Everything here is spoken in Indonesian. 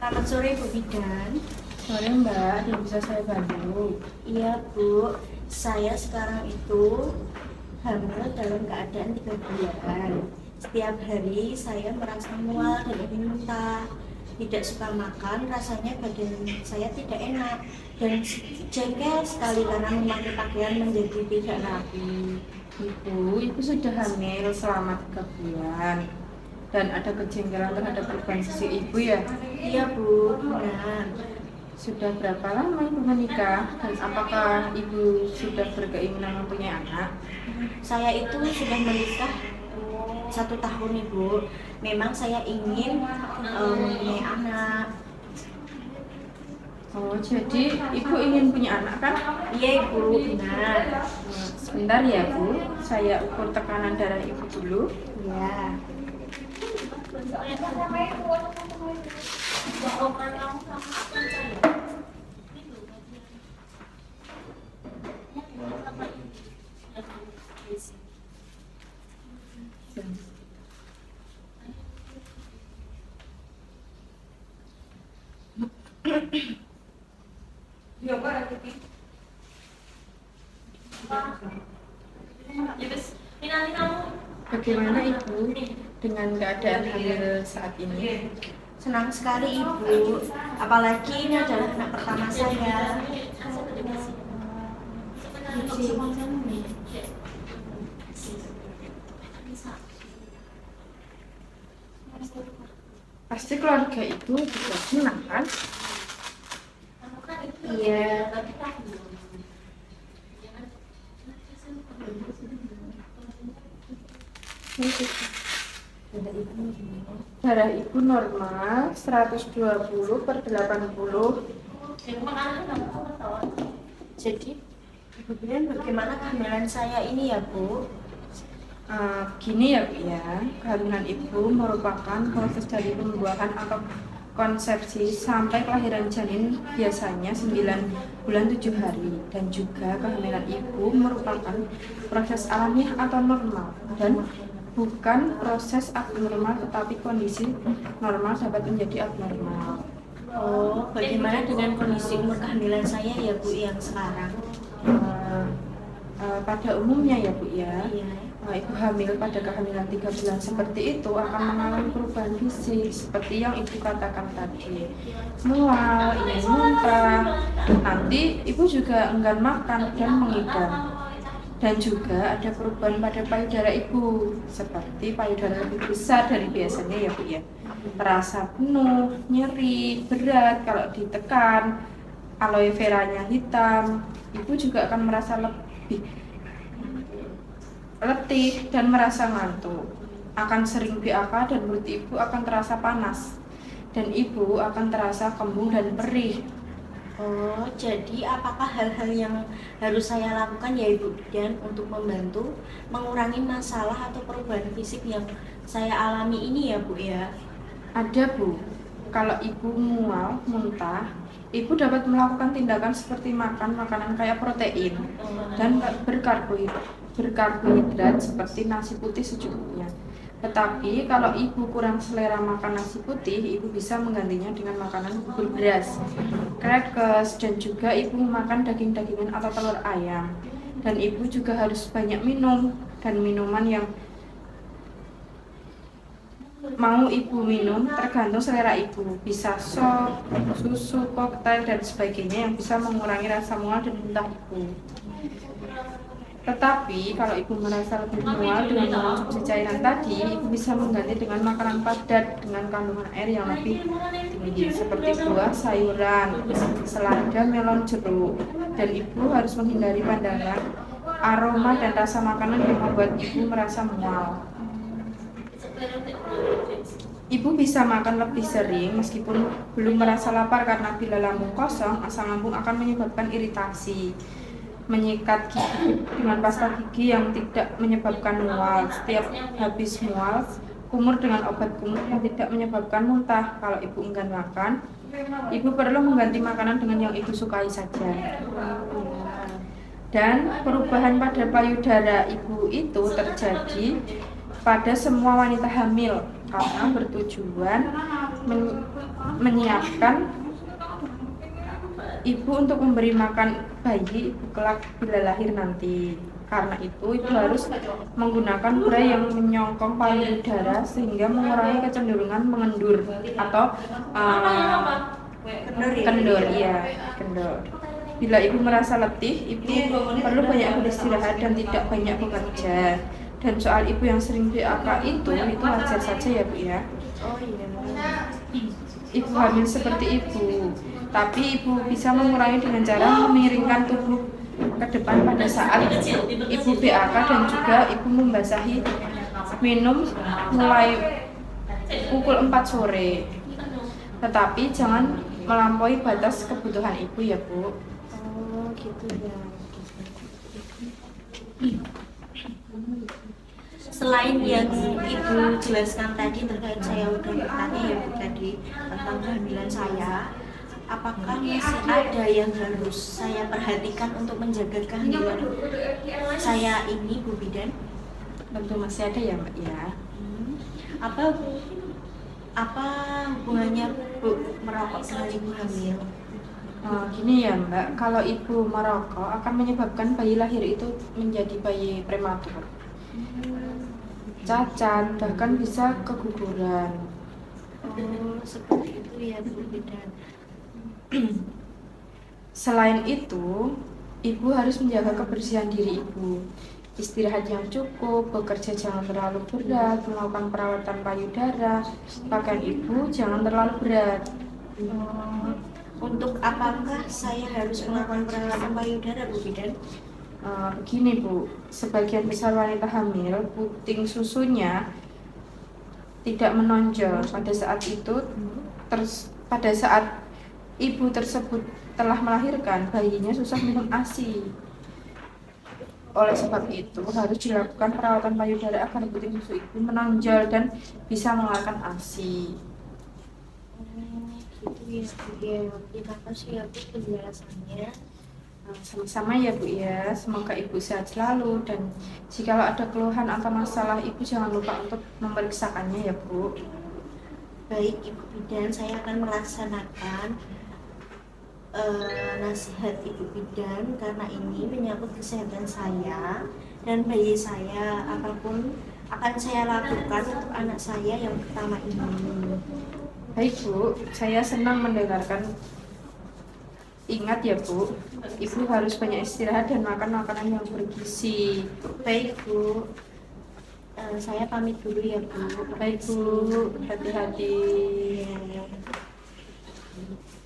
Selamat sore Bu Bidan. Sore Mbak, ada yang bisa saya bantu? Iya Bu, saya sekarang itu hamil dalam keadaan 3 bulan. Setiap hari saya merasa mual dan ingin muntah. Tidak suka makan, rasanya badan saya tidak enak dan jengkel sekali karena memakai pakaian menjadi tidak rapi. Ibu sudah hamil selama 3 bulan dan ada kejengkelan terhadap perubahan fisik ibu ya? Iya Bu, benar. Sudah berapa lama ibu menikah dan apakah ibu sudah berkeinginan mempunyai anak? Saya itu sudah menikah 1 tahun Ibu. Memang saya ingin mempunyai anak. Oh, jadi ibu ingin punya anak kan? Iya Ibu, benar. Sebentar ya Bu, saya ukur tekanan darah ibu dulu. Ya. Bagaimana ibu dengan keadaan hamil saat ini? Senang sekali Ibu, apalagi ini adalah anak pertama saya. Pasti keluarga ibu juga senang kan? Iya. Darah ibu normal 120/80. Jadi Ibu bilang bagaimana kehamilan saya ini ya Bu? Gini ya Bu ya, kehamilan ibu merupakan proses dari pembuahan atau konsepsi sampai kelahiran janin biasanya 9 bulan 7 hari, dan juga kehamilan ibu merupakan proses alamiah atau normal dan bukan proses abnormal, tetapi kondisi normal dapat menjadi abnormal. Oh, bagaimana dengan kondisi umur kehamilan saya ya Bu yang sekarang? Pada umumnya ya Bu ya, Iya. ibu hamil pada kehamilan 3 bulan seperti itu akan mengalami perubahan fisik seperti yang ibu katakan tadi, mual, ingin muntah, nanti ibu juga enggan makan dan mengidam, dan juga ada perubahan pada payudara ibu seperti payudara lebih besar dari biasanya ya Bu ya, terasa penuh, nyeri, berat kalau ditekan, aloe veranya hitam, ibu juga akan merasa lebih letih dan merasa ngantuk, akan sering BAK dan perut ibu akan terasa panas dan ibu akan terasa kembung dan perih. Oh, jadi apakah hal-hal yang harus saya lakukan ya Ibu dan untuk membantu mengurangi masalah atau perubahan fisik yang saya alami ini ya Bu ya? Ada Bu, kalau ibu mual, muntah, ibu dapat melakukan tindakan seperti makan makanan kaya protein dan berkarbohidrat seperti nasi putih secukupnya. Tetapi kalau ibu kurang selera makan nasi putih, ibu bisa menggantinya dengan makanan bubur beras, crackers, dan juga ibu makan daging-dagingan atau telur ayam. Dan ibu juga harus banyak minum, dan minuman yang mau ibu minum tergantung selera ibu, bisa sop, susu, koktail, dan sebagainya yang bisa mengurangi rasa mual dan muntah ibu. Tetapi kalau ibu merasa lebih mual dengan mengonsumsi cairan tadi, ibu bisa mengganti dengan makanan padat dengan kandungan air yang lebih tinggi seperti buah, sayuran, selada, melon, jeruk. Dan ibu harus menghindari pandangan, aroma, dan rasa makanan yang membuat ibu merasa mual. Ibu bisa makan lebih sering meskipun belum merasa lapar, karena bila lambung kosong, asam lambung akan menyebabkan iritasi. Menyikat gigi dengan pasta gigi yang tidak menyebabkan mual. Setiap habis mual, kumur dengan obat kumur yang tidak menyebabkan muntah. Kalau ibu enggan makan, ibu perlu mengganti makanan dengan yang ibu sukai saja. Dan perubahan pada payudara ibu itu terjadi pada semua wanita hamil karena bertujuan menyiapkan ibu untuk memberi makan bayi ibu kelak bila lahir nanti. Karena itu ibu harus menggunakan bra yang menyongkong payudara sehingga mengurangi kecenderungan mengendur atau kendor, ya, kendor. Bila ibu merasa letih, ibu perlu banyak beristirahat dan tidak banyak bekerja. Dan soal ibu yang sering PAK itu wajar saja ya Bu ya. Oh iya. Ibu hamil seperti ibu, tapi ibu bisa mengurangi dengan cara memiringkan tubuh ke depan pada saat ibu BAK dan juga ibu membasahi minum mulai pukul 4 sore. Tetapi jangan melampaui batas kebutuhan ibu ya Bu. Oh gitu ya. Selain yang ibu jelaskan tadi terkait saya udah bertanya ya Bu tadi tentang kehamilan saya, apakah masih ada yang harus saya perhatikan untuk menjaga kehamilan saya ini Bu Bidan? Tentu masih ada ya Mbak ya. Apa hubungannya Bu merokok dengan ibu hamil? Gini ya Mbak, kalau ibu merokok akan menyebabkan bayi lahir itu menjadi bayi prematur, cacat, bahkan bisa keguguran. Oh seperti itu ya Bu Bidan. Selain itu, ibu harus menjaga kebersihan diri ibu, istirahat yang cukup, bekerja jangan terlalu berat, melakukan perawatan payudara, pakaian ibu jangan terlalu berat. Untuk apakah saya harus melakukan perawatan payudara Bu Bidan? Begini Bu, sebagian besar wanita hamil puting susunya tidak menonjol pada saat itu, pada saat ibu tersebut telah melahirkan, bayinya susah minum ASI. Oleh sebab itu harus dilakukan perawatan payudara agar puting susu ibu menonjol dan bisa mengeluarkan ASI. Gitu ya. Terima kasih ya Bu penjelasannya. Sama-sama ya Bu ya, semoga ibu sehat selalu dan jikalau ada keluhan atau masalah ibu jangan lupa untuk memeriksakannya ya Bu. Baik Ibu Bidan, saya akan melaksanakan nasihat Ibu Bidan karena ini menyangkut kesehatan saya dan bayi saya. Apapun akan saya lakukan untuk anak saya yang pertama ini. Baik Bu, saya senang mendengarkan. Ingat ya Bu, ibu harus banyak istirahat dan makan makanan yang bergizi. Baik Bu, saya pamit dulu ya Bu. Baik Bu, hati-hati. Ya.